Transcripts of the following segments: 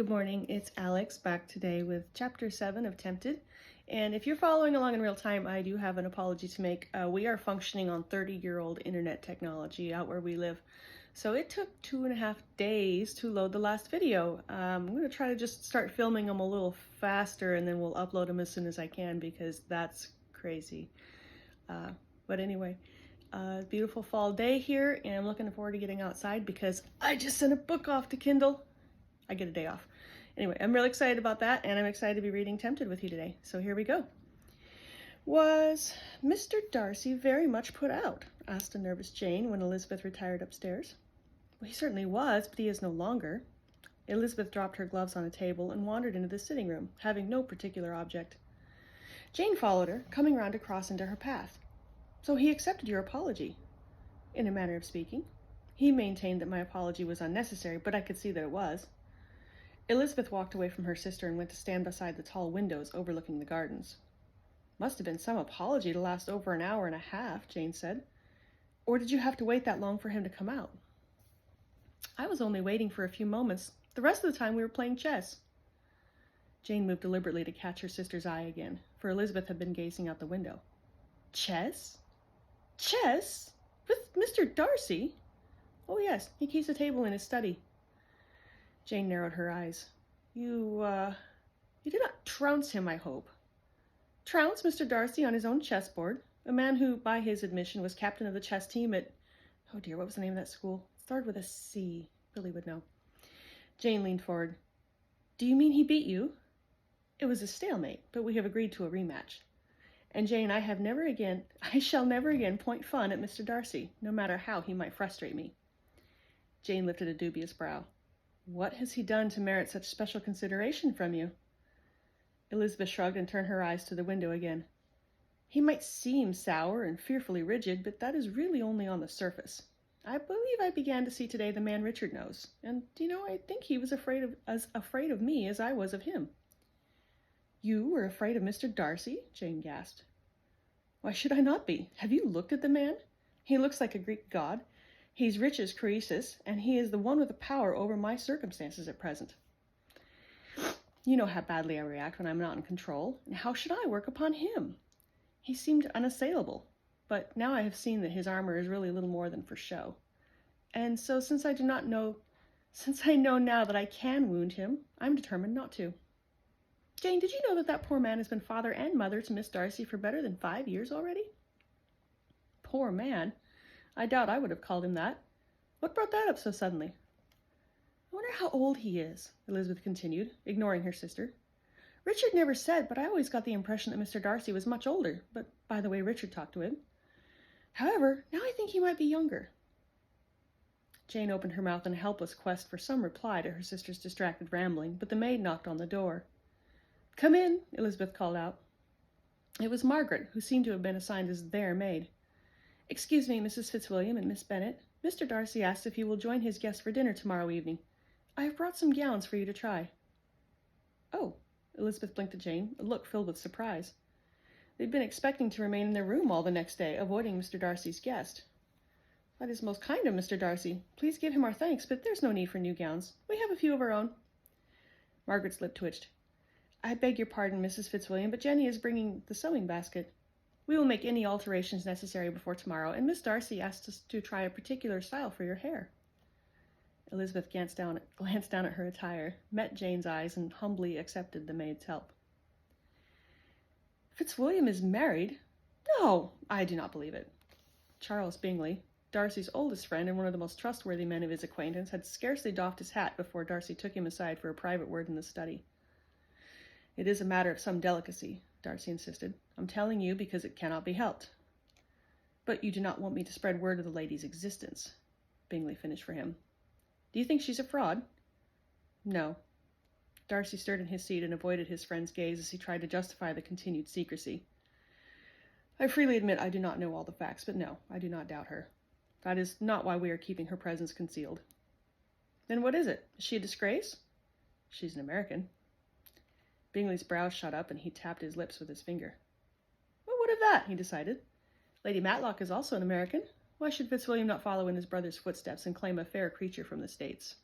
Good morning, it's Alex back today with Chapter 7 of Tempted. And if you're following along in real time, I do have an apology to make. We are functioning on 30-year-old internet technology out where we live. So it took 2.5 days to load the last video. I'm going to try to just start filming them a little faster and then we'll upload them as soon as I can because that's crazy. But anyway, beautiful fall day here and I'm looking forward to getting outside because I just sent a book off to Kindle. I get a day off. Anyway, I'm really excited about that, and I'm excited to be reading Tempted with you today. So here we go. Was Mr. Darcy very much put out? Asked a nervous Jane when Elizabeth retired upstairs. Well, he certainly was, but he is no longer. Elizabeth dropped her gloves on a table and wandered into the sitting room, having no particular object. Jane followed her, coming round to cross into her path. So he accepted your apology. In a manner of speaking. He maintained that my apology was unnecessary, but I could see that it was. Elizabeth walked away from her sister and went to stand beside the tall windows overlooking the gardens. Must have been some apology to last over an hour and a half, Jane said. Or did you have to wait that long for him to come out? I was only waiting for a few moments. The rest of the time we were playing chess. Jane moved deliberately to catch her sister's eye again, for Elizabeth had been gazing out the window. Chess? Chess? With Mr. Darcy? Oh yes, he keeps a table in his study. Jane narrowed her eyes. You did not trounce him, I hope. Trounce Mr. Darcy on his own chessboard? A man who, by his admission, was captain of the chess team at... Oh dear, what was the name of that school? It started with a C. Billy would know. Jane leaned forward. Do you mean he beat you? It was a stalemate, but we have agreed to a rematch. And Jane, I shall never again point fun at Mr. Darcy, no matter how he might frustrate me. Jane lifted a dubious brow. What has he done to merit such special consideration from you? Elizabeth shrugged and turned her eyes to the window again. He might seem sour and fearfully rigid, but that is really only on the surface. I believe I began to see today the man Richard knows, and, I think he was as afraid of me as I was of him. You were afraid of Mr. Darcy? Jane gasped. Why should I not be? Have you looked at the man? He looks like a Greek god. He's rich as Croesus, and he is the one with the power over my circumstances at present. You know how badly I react when I'm not in control, and how should I work upon him? He seemed unassailable, but now I have seen that his armor is really little more than for show. And so since I know now that I can wound him, I'm determined not to. Jane, did you know that poor man has been father and mother to Miss Darcy for better than 5 years already? Poor man? I doubt I would have called him that. What brought that up so suddenly? I wonder how old he is, Elizabeth continued, ignoring her sister. Richard never said, but I always got the impression that Mr. Darcy was much older, but by the way Richard talked to him. However, now I think he might be younger. Jane opened her mouth in a helpless quest for some reply to her sister's distracted rambling, but the maid knocked on the door. Come in, Elizabeth called out. It was Margaret, who seemed to have been assigned as their maid. Excuse me, Mrs. Fitzwilliam and Miss Bennet. Mr. Darcy asked if you will join his guests for dinner tomorrow evening. I have brought some gowns for you to try. Oh, Elizabeth blinked at Jane, a look filled with surprise. They'd been expecting to remain in their room all the next day, avoiding Mr. Darcy's guest. That is most kind of Mr. Darcy. Please give him our thanks, but there's no need for new gowns. We have a few of our own. Margaret's lip twitched. I beg your pardon, Mrs. Fitzwilliam, but Jenny is bringing the sewing basket. We will make any alterations necessary before tomorrow, and Miss Darcy asked us to try a particular style for your hair. Elizabeth glanced down at her attire, met Jane's eyes, and humbly accepted the maid's help. Fitzwilliam is married? No, I do not believe it. Charles Bingley, Darcy's oldest friend and one of the most trustworthy men of his acquaintance, had scarcely doffed his hat before Darcy took him aside for a private word in the study. It is a matter of some delicacy, Darcy insisted. I'm telling you because it cannot be helped. But you do not want me to spread word of the lady's existence, Bingley finished for him. Do you think she's a fraud? No. Darcy stirred in his seat and avoided his friend's gaze as he tried to justify the continued secrecy. I freely admit I do not know all the facts, but no, I do not doubt her. That is not why we are keeping her presence concealed. Then what is it? Is she a disgrace? She's an American. Bingley's brows shot up and he tapped his lips with his finger. Well, what of that? He decided. Lady Matlock is also an American. Why should Fitzwilliam not follow in his brother's footsteps and claim a fair creature from the States?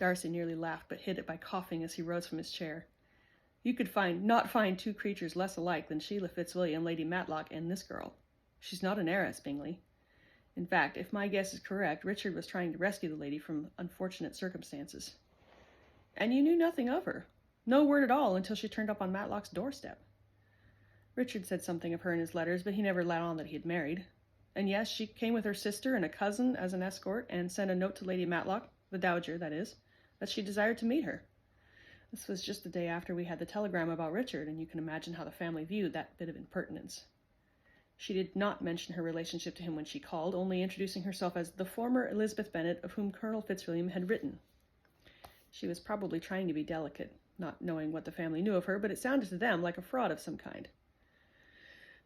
Darcy nearly laughed, but hid it by coughing as he rose from his chair. You could not find two creatures less alike than Sheila Fitzwilliam, Lady Matlock, and this girl. She's not an heiress, Bingley. In fact, if my guess is correct, Richard was trying to rescue the lady from unfortunate circumstances. And you knew nothing of her. No word at all until she turned up on Matlock's doorstep. Richard said something of her in his letters, but he never let on that he had married. And yes, she came with her sister and a cousin as an escort, and sent a note to Lady Matlock, the dowager, that is, that she desired to meet her. This was just the day after we had the telegram about Richard, and you can imagine how the family viewed that bit of impertinence. She did not mention her relationship to him when she called, only introducing herself as the former Elizabeth Bennet of whom Colonel Fitzwilliam had written. She was probably trying to be delicate, not knowing what the family knew of her, but it sounded to them like a fraud of some kind.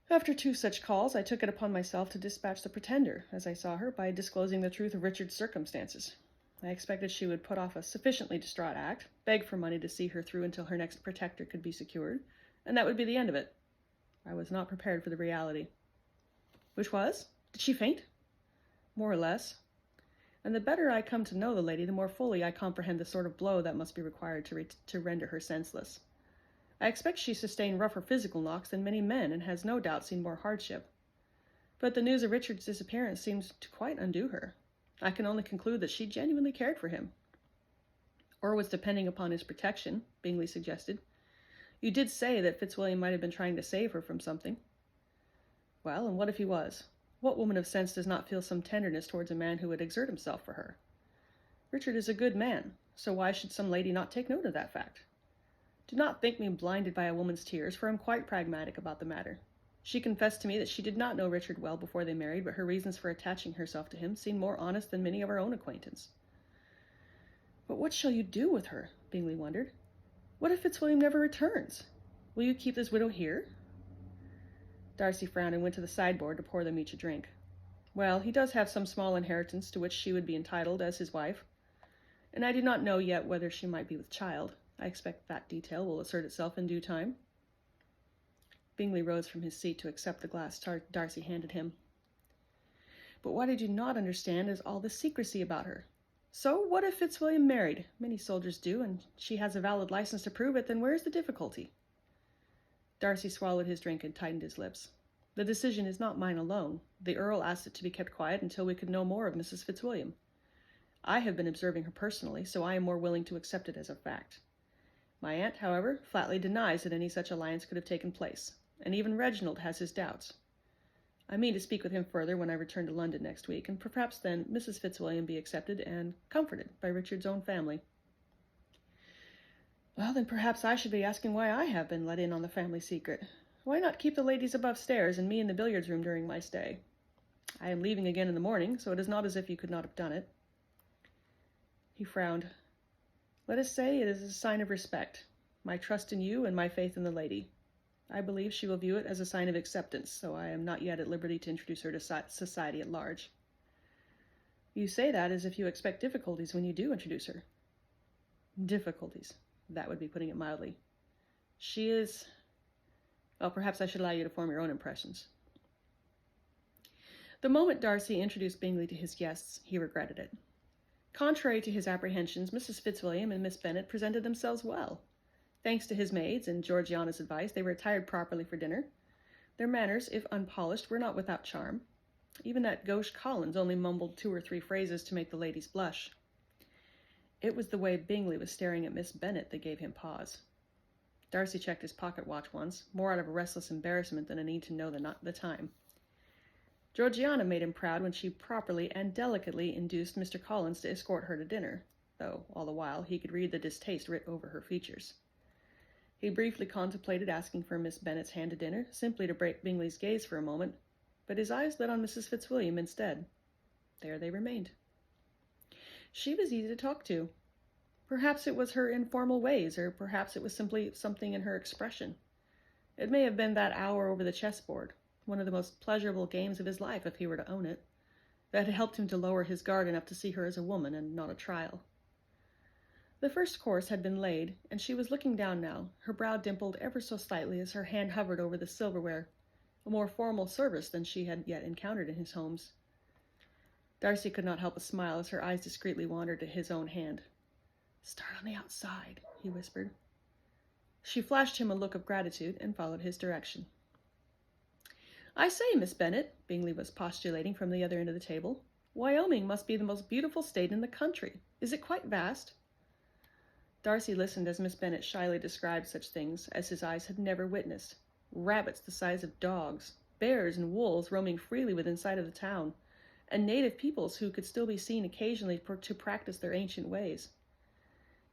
After 2 such calls, I took it upon myself to dispatch the pretender, as I saw her, by disclosing the truth of Richard's circumstances. I expected she would put off a sufficiently distraught act, beg for money to see her through until her next protector could be secured, and that would be the end of it. I was not prepared for the reality. Which was? Did she faint? More or less. And the better I come to know the lady, the more fully I comprehend the sort of blow that must be required to render her senseless. I expect she sustained rougher physical knocks than many men, and has no doubt seen more hardship. But the news of Richard's disappearance seems to quite undo her. I can only conclude that she genuinely cared for him. Or was depending upon his protection, Bingley suggested. You did say that Fitzwilliam might have been trying to save her from something. Well, and what if he was? What woman of sense does not feel some tenderness towards a man who would exert himself for her? Richard is a good man, so why should some lady not take note of that fact? Do not think me blinded by a woman's tears, for I am quite pragmatic about the matter. She confessed to me that she did not know Richard well before they married, but her reasons for attaching herself to him seemed more honest than many of our own acquaintance. But what shall you do with her? Bingley wondered. What if Fitzwilliam never returns? Will you keep this widow here? Darcy frowned and went to the sideboard to pour them each a drink. Well, he does have some small inheritance to which she would be entitled as his wife, and I do not know yet whether she might be with child. I expect that detail will assert itself in due time. Bingley rose from his seat to accept the glass Darcy handed him. But what I do not understand is all the secrecy about her. So what if Fitzwilliam married? Many soldiers do, and she has a valid license to prove it, then where's the difficulty? Darcy swallowed his drink and tightened his lips. The decision is not mine alone. The Earl asked it to be kept quiet until we could know more of Mrs. Fitzwilliam. I have been observing her personally, so I am more willing to accept it as a fact. My aunt, however, flatly denies that any such alliance could have taken place, and even Reginald has his doubts. I mean to speak with him further when I return to London next week, and perhaps then Mrs. Fitzwilliam be accepted and comforted by Richard's own family. Well, then perhaps I should be asking why I have been let in on the family secret. Why not keep the ladies above stairs and me in the billiards room during my stay? I am leaving again in the morning, so it is not as if you could not have done it. He frowned. Let us say it is a sign of respect, my trust in you and my faith in the lady. I believe she will view it as a sign of acceptance, so I am not yet at liberty to introduce her to society at large. You say that as if you expect difficulties when you do introduce her. Difficulties. That would be putting it mildly. She is... Well, perhaps I should allow you to form your own impressions. The moment Darcy introduced Bingley to his guests, he regretted it. Contrary to his apprehensions, Mrs. Fitzwilliam and Miss Bennet presented themselves well. Thanks to his maids and Georgiana's advice, they were attired properly for dinner. Their manners, if unpolished, were not without charm. Even that gauche Collins only mumbled 2 or 3 phrases to make the ladies blush. It was the way Bingley was staring at Miss Bennet that gave him pause. Darcy checked his pocket watch once, more out of a restless embarrassment than a need to know the time. Georgiana made him proud when she properly and delicately induced Mr. Collins to escort her to dinner, though all the while he could read the distaste writ over her features. He briefly contemplated asking for Miss Bennet's hand to dinner, simply to break Bingley's gaze for a moment, but his eyes lit on Mrs. Fitzwilliam instead. There they remained. She was easy to talk to. Perhaps it was her informal ways, or perhaps it was simply something in her expression. It may have been that hour over the chessboard, one of the most pleasurable games of his life if he were to own it, that had helped him to lower his guard enough to see her as a woman and not a trial. The first course had been laid, and she was looking down now, her brow dimpled ever so slightly as her hand hovered over the silverware, a more formal service than she had yet encountered in his homes. Darcy could not help a smile as her eyes discreetly wandered to his own hand. "Start on the outside," he whispered. She flashed him a look of gratitude and followed his direction. "I say, Miss Bennet," Bingley was postulating from the other end of the table, "Wyoming must be the most beautiful state in the country. Is it quite vast?" Darcy listened as Miss Bennet shyly described such things as his eyes had never witnessed. Rabbits the size of dogs, bears and wolves roaming freely within sight of the town, and native peoples who could still be seen occasionally to practice their ancient ways.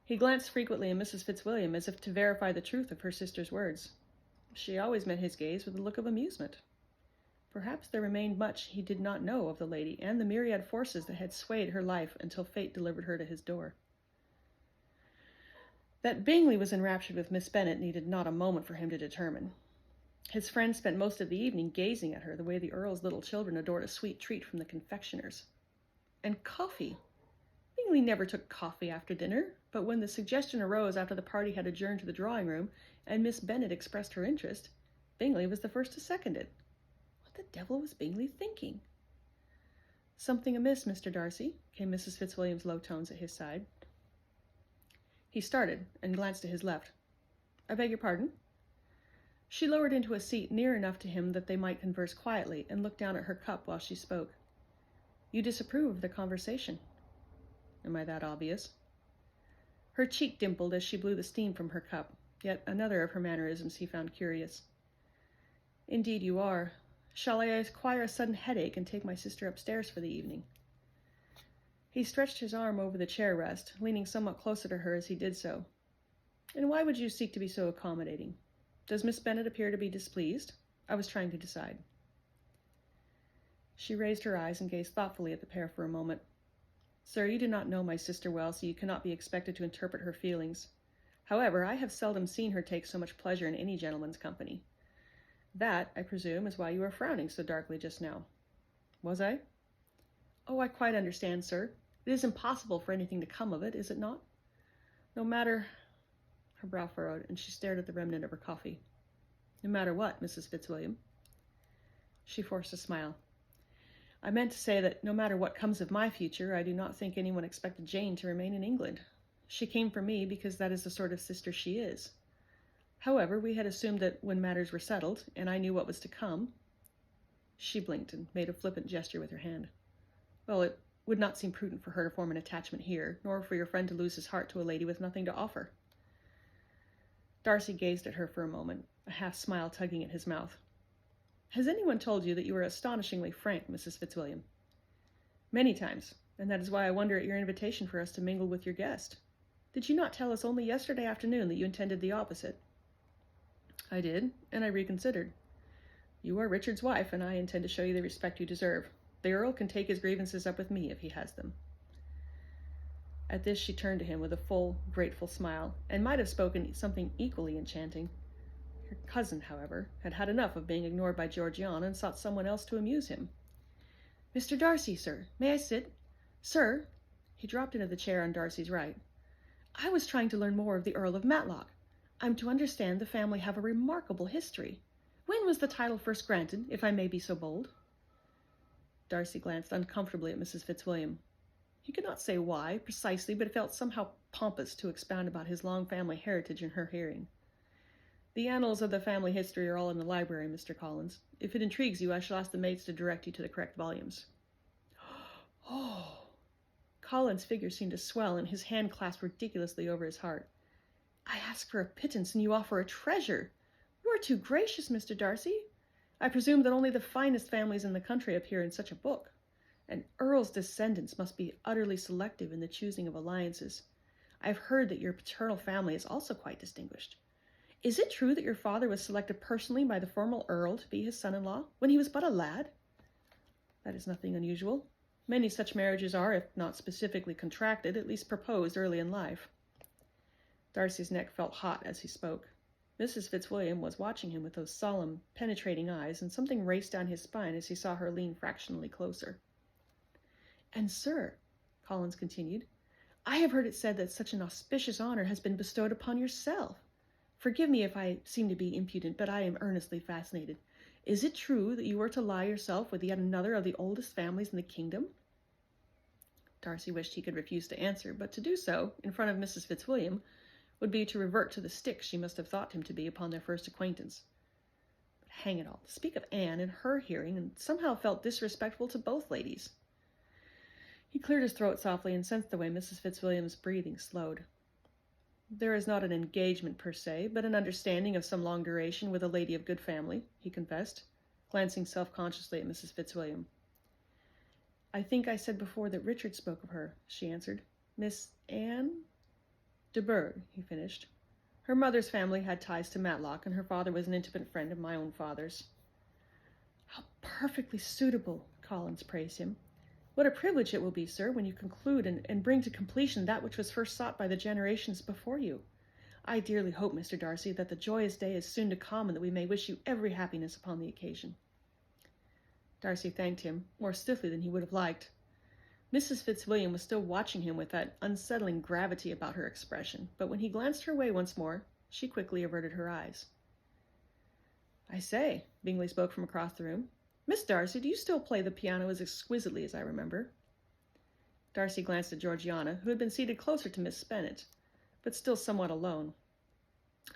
He glanced frequently at Mrs. Fitzwilliam as if to verify the truth of her sister's words. She always met his gaze with a look of amusement. Perhaps there remained much he did not know of the lady and the myriad forces that had swayed her life until fate delivered her to his door. That Bingley was enraptured with Miss Bennet needed not a moment for him to determine. His friend spent most of the evening gazing at her the way the Earl's little children adored a sweet treat from the confectioner's. And coffee! Bingley never took coffee after dinner, but when the suggestion arose after the party had adjourned to the drawing-room and Miss Bennet expressed her interest, Bingley was the first to second it. What the devil was Bingley thinking? "Something amiss, Mr. Darcy?" came Mrs. Fitzwilliam's low tones at his side. He started and glanced to his left. "I beg your pardon?" She lowered into a seat near enough to him that they might converse quietly, and looked down at her cup while she spoke. "You disapprove of the conversation." "Am I that obvious?" Her cheek dimpled as she blew the steam from her cup, yet another of her mannerisms he found curious. "Indeed you are. Shall I acquire a sudden headache and take my sister upstairs for the evening?" He stretched his arm over the chair rest, leaning somewhat closer to her as he did so. "And why would you seek to be so accommodating? Does Miss Bennet appear to be displeased? I was trying to decide." She raised her eyes and gazed thoughtfully at the pair for a moment. "Sir, you do not know my sister well, so you cannot be expected to interpret her feelings. However, I have seldom seen her take so much pleasure in any gentleman's company. That, I presume, is why you were frowning so darkly just now." "Was I?" "Oh, I quite understand, sir. It is impossible for anything to come of it, is it not? No matter—" Her brow furrowed, and she stared at the remnant of her coffee. "No matter what, Mrs. Fitzwilliam?" She forced a smile. "I meant to say that no matter what comes of my future, I do not think anyone expected Jane to remain in England. She came for me because that is the sort of sister she is. However, we had assumed that when matters were settled, and I knew what was to come—" She blinked and made a flippant gesture with her hand. "Well, it would not seem prudent for her to form an attachment here, nor for your friend to lose his heart to a lady with nothing to offer." Darcy gazed at her for a moment, a half-smile tugging at his mouth. "Has anyone told you that you are astonishingly frank, Mrs. Fitzwilliam?" "Many times, and that is why I wonder at your invitation for us to mingle with your guest. Did you not tell us only yesterday afternoon that you intended the opposite?" "I did, and I reconsidered. You are Richard's wife, and I intend to show you the respect you deserve. The Earl can take his grievances up with me if he has them." At this she turned to him with a full, grateful smile, and might have spoken something equally enchanting. Her cousin, however, had had enough of being ignored by Georgiana and sought someone else to amuse him. "Mr. Darcy, sir, may I sit? Sir," he dropped into the chair on Darcy's right, "I was trying to learn more of the Earl of Matlock. I'm to understand the family have a remarkable history. When was the title first granted, if I may be so bold?" Darcy glanced uncomfortably at Mrs. Fitzwilliam. He could not say why, precisely, but it felt somehow pompous to expound about his long family heritage in her hearing. "The annals of the family history are all in the library, Mr. Collins. If it intrigues you, I shall ask the maids to direct you to the correct volumes." "Oh!" Collins' figure seemed to swell, and his hand clasped ridiculously over his heart. "I ask for a pittance, and you offer a treasure. You are too gracious, Mr. Darcy. I presume that only the finest families in the country appear in such a book. An earl's descendants must be utterly selective in the choosing of alliances. I have heard that your paternal family is also quite distinguished. Is it true that your father was selected personally by the former earl to be his son-in-law, when he was but a lad?" "That is nothing unusual. Many such marriages are, if not specifically contracted, at least proposed early in life." Darcy's neck felt hot as he spoke. Mrs. Fitzwilliam was watching him with those solemn, penetrating eyes, and something raced down his spine as he saw her lean fractionally closer. "And, sir," Collins continued, "I have heard it said that such an auspicious honor has been bestowed upon yourself. Forgive me if I seem to be impudent, but I am earnestly fascinated. Is it true that you were to lie yourself with yet another of the oldest families in the kingdom?" Darcy wished he could refuse to answer, but to do so, in front of Mrs. Fitzwilliam, would be to revert to the stick she must have thought him to be upon their first acquaintance. But hang it all, to speak of Anne in her hearing, and somehow felt disrespectful to both ladies. He cleared his throat softly and sensed the way Mrs. Fitzwilliam's breathing slowed. There is not an engagement per se, but an understanding of some long duration with a lady of good family, he confessed, glancing self-consciously at Mrs. Fitzwilliam. I think I said before that Richard spoke of her, she answered. Miss Anne? De Bourgh, he finished. Her mother's family had ties to Matlock, and her father was an intimate friend of my own father's. How perfectly suitable, Collins praised him. What a privilege it will be, sir, when you conclude and bring to completion that which was first sought by the generations before you. I dearly hope, Mr. Darcy, that the joyous day is soon to come, and that we may wish you every happiness upon the occasion. Darcy thanked him, more stiffly than he would have liked. Mrs. Fitzwilliam was still watching him with that unsettling gravity about her expression, but when he glanced her way once more, she quickly averted her eyes. I say, Bingley spoke from across the room. Miss Darcy, do you still play the piano as exquisitely as I remember? Darcy glanced at Georgiana, who had been seated closer to Miss Bennet, but still somewhat alone.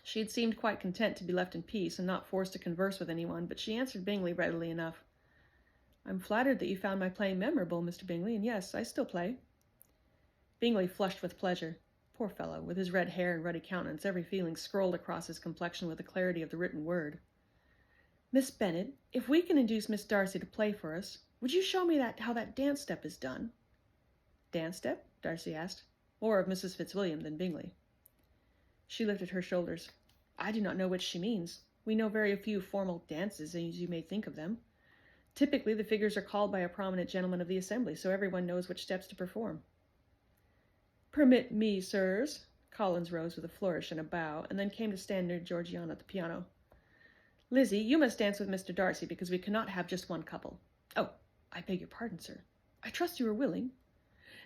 She had seemed quite content to be left in peace and not forced to converse with anyone, but she answered Bingley readily enough. I'm flattered that you found my playing memorable, Mr. Bingley, and yes, I still play. Bingley flushed with pleasure. Poor fellow, with his red hair and ruddy countenance, every feeling scrolled across his complexion with the clarity of the written word. Miss Bennet, if we can induce Miss Darcy to play for us, would you show me how that dance step is done? Dance step? Darcy asked, more of Mrs. Fitzwilliam than Bingley. She lifted her shoulders. I do not know which she means. We know very few formal dances, as you may think of them. Typically, the figures are called by a prominent gentleman of the assembly, so everyone knows which steps to perform. Permit me, sirs. Collins rose with a flourish and a bow, and then came to stand near Georgiana at the piano. Lizzie, you must dance with Mr. Darcy, because we cannot have just one couple. Oh, I beg your pardon, sir. I trust you are willing.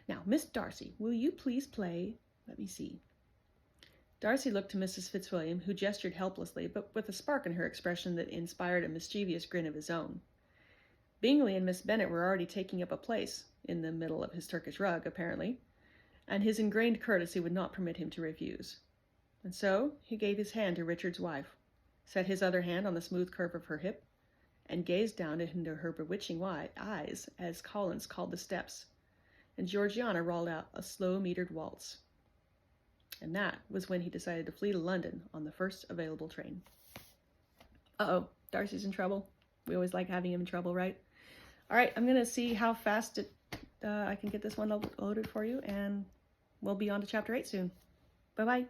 Now, Miss Darcy, will you please play? Let me see. Darcy looked to Mrs. Fitzwilliam, who gestured helplessly, but with a spark in her expression that inspired a mischievous grin of his own. Bingley and Miss Bennet were already taking up a place, in the middle of his Turkish rug, apparently, and his ingrained courtesy would not permit him to refuse. And so he gave his hand to Richard's wife, set his other hand on the smooth curve of her hip, and gazed down into her bewitching eyes as Collins called the steps, and Georgiana rolled out a slow-metered waltz. And that was when he decided to flee to London on the first available train. Uh-oh, Darcy's in trouble. We always like having him in trouble, right? All right, I'm going to see how fast I can get this one loaded for you, and we'll be on to Chapter 8 soon. Bye-bye.